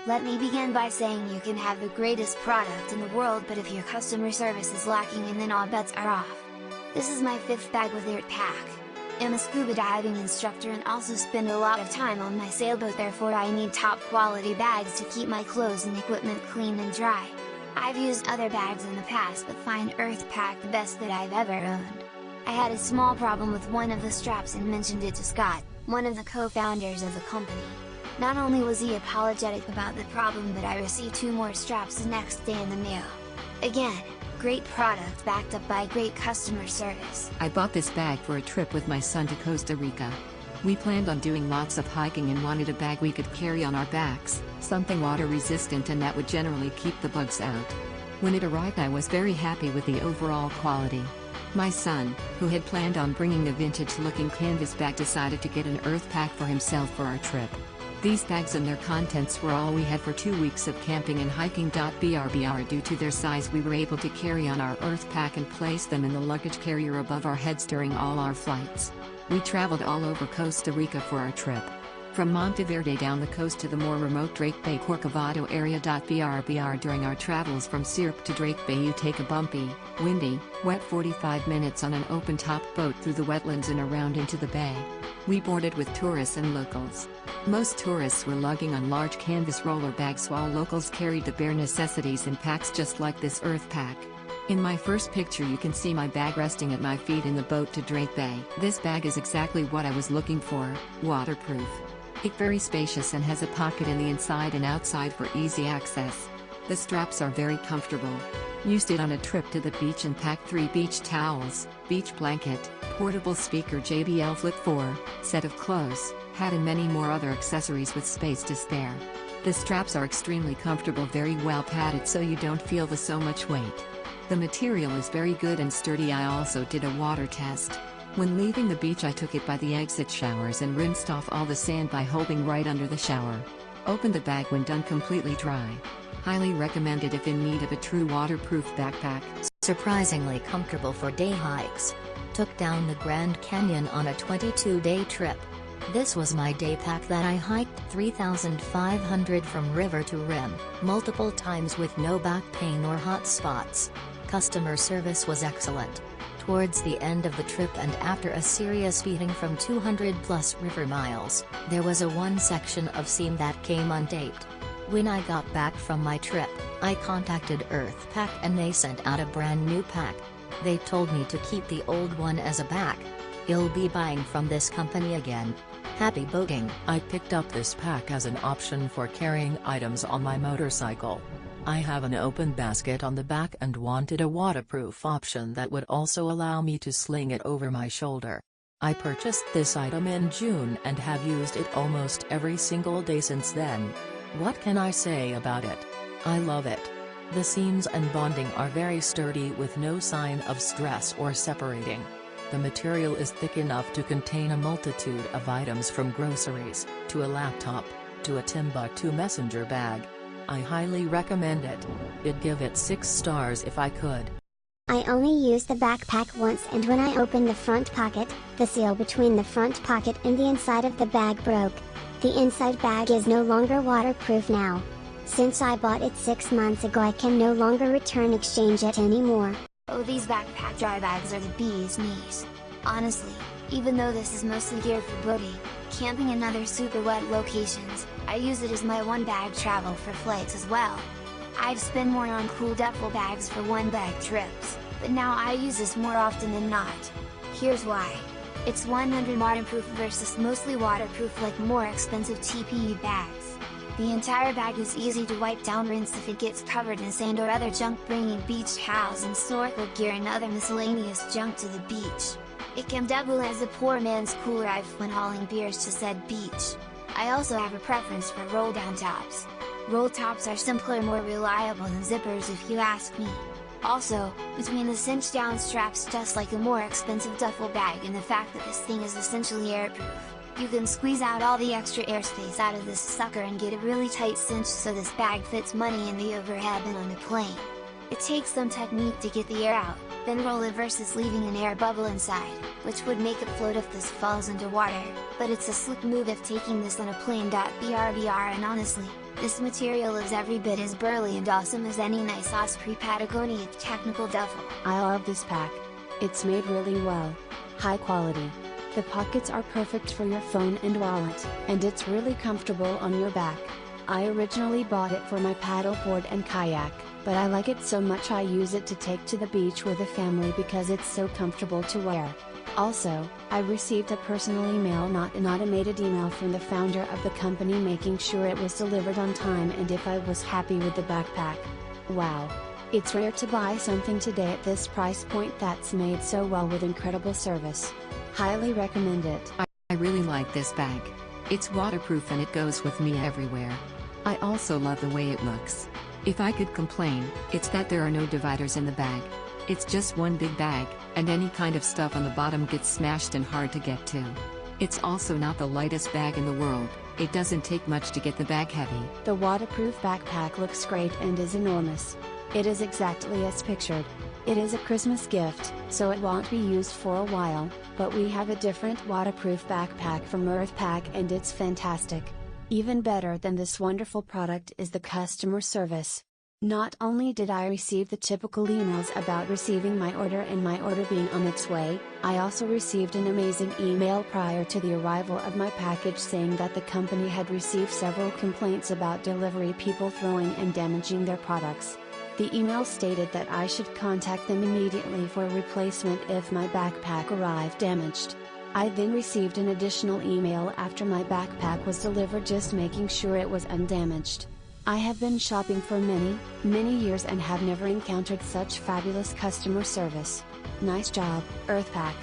Let me begin by saying you can have the greatest product in the world, but if your customer service is lacking, and then all bets are off. This is my 5th bag with Earthpak. I'm a scuba diving instructor and also spend a lot of time on my sailboat, therefore I need top quality bags to keep my clothes and equipment clean and dry. I've used other bags in the past but find Earthpak the best that I've ever owned. I had a small problem with one of the straps and mentioned it to Scott, one of the co-founders of the company. Not only was he apologetic about the problem, but I received 2 more straps the next day in the mail. Again, great product backed up by great customer service. I bought this bag for a trip with my son to Costa Rica. We planned on doing lots of hiking and wanted a bag we could carry on our backs, something water resistant and that would generally keep the bugs out. When it arrived, I was very happy with the overall quality. My son, who had planned on bringing a vintage-looking canvas bag, decided to get an Earthpak for himself for our trip. These bags and their contents were all we had for 2 weeks of camping and hiking. Brr Due to their size, we were able to carry on our Earthpak and place them in the luggage carrier above our heads during all our flights. We traveled all over Costa Rica for our trip. From Monteverde down the coast to the more remote Drake Bay Corcovado area. Brr During our travels from Sirp to Drake Bay, you take a bumpy, windy, wet 45 minutes on an open-top boat through the wetlands and around into the bay. We boarded with tourists and locals. Most tourists were lugging on large canvas roller bags, while locals carried the bare necessities in packs just like this Earthpak. In my first picture you can see my bag resting at my feet in the boat to Drake Bay. This bag is exactly what I was looking for, waterproof. It's very spacious and has a pocket in the inside and outside for easy access. The straps are very comfortable. Used it on a trip to the beach and packed 3 beach towels, beach blanket, portable speaker, JBL Flip 4, set of clothes, hat and many more other accessories with space to spare. The straps are extremely comfortable, very well padded so you don't feel so much weight. The material is very good and sturdy. I also did a water test. When leaving the beach I took it by the exit showers and rinsed off all the sand by holding right under the shower. Opened the bag when done completely dry. Highly recommended if in need of a true waterproof backpack. Surprisingly comfortable for day hikes. Took down the Grand Canyon on a 22-day trip. This was my day pack that I hiked 3,500 from river to rim, multiple times with no back pain or hot spots. Customer service was excellent. Towards the end of the trip and after a serious beating from 200+ river miles, there was one section of seam that came untaped. When I got back from my trip, I contacted Earthpak and they sent out a brand new pack. They told me to keep the old one as a back. I'll be buying from this company again. Happy boating. I picked up this pack as an option for carrying items on my motorcycle. I have an open basket on the back and wanted a waterproof option that would also allow me to sling it over my shoulder. I purchased this item in June and have used it almost every single day since then. What can I say about it? I love it. The seams and bonding are very sturdy with no sign of stress or separating. The material is thick enough to contain a multitude of items from groceries, to a laptop, to a Timbuktu messenger bag. I highly recommend it. I'd give it 6 stars if I could. I only used the backpack once, and when I opened the front pocket, the seal between the front pocket and the inside of the bag broke. The inside bag is no longer waterproof now. Since I bought it 6 months ago, I can no longer return exchange it anymore. Oh, these backpack dry bags are the bee's knees. Honestly, even though this is mostly geared for boating, camping and other super wet locations, I use it as my one bag travel for flights as well. I've spent more on cool duffel bags for one bag trips, but now I use this more often than not. Here's why. It's 100% waterproof versus mostly waterproof like more expensive TPE bags. The entire bag is easy to wipe down, rinse if it gets covered in sand or other junk, bringing beach towels and snorkel gear and other miscellaneous junk to the beach. It can double as a poor man's cooler when hauling beers to said beach. I also have a preference for roll-down tops. Roll tops are simpler, more reliable than zippers if you ask me. Also, between the cinch-down straps, just like a more expensive duffel bag, and the fact that this thing is essentially airproof, you can squeeze out all the extra airspace out of this sucker and get a really tight cinch so this bag fits money in the overhead bin on the plane. It takes some technique to get the air out, then roll it versus leaving an air bubble inside, which would make it float if this falls into water, but it's a slick move if taking this on a plane. Brr And honestly, This material is every bit as burly and awesome as any nice Osprey Patagonia technical duffel. I love this pack. It's made really well. High quality. The pockets are perfect for your phone and wallet, and it's really comfortable on your back. I originally bought it for my paddleboard and kayak, but I like it so much I use it to take to the beach with the family because it's so comfortable to wear. Also, I received a personal email, not an automated email, from the founder of the company making sure it was delivered on time and if I was happy with the backpack. Wow! It's rare to buy something today at this price point that's made so well with incredible service. Highly recommend it. I really like this bag. It's waterproof and it goes with me everywhere. I also love the way it looks. If I could complain, it's that there are no dividers in the bag. It's just one big bag, and any kind of stuff on the bottom gets smashed and hard to get to. It's also not the lightest bag in the world. It doesn't take much to get the bag heavy. The waterproof backpack looks great and is enormous. It is exactly as pictured. It is a Christmas gift, so it won't be used for a while, but we have a different waterproof backpack from Earthpack and it's fantastic. Even better than this wonderful product is the customer service. Not only did I receive the typical emails about receiving my order and my order being on its way, I also received an amazing email prior to the arrival of my package saying that the company had received several complaints about delivery people throwing and damaging their products. The email stated that I should contact them immediately for a replacement if my backpack arrived damaged. I then received an additional email after my backpack was delivered just making sure it was undamaged. I have been shopping for many years and have never encountered such fabulous customer service. Nice job, Earthpack.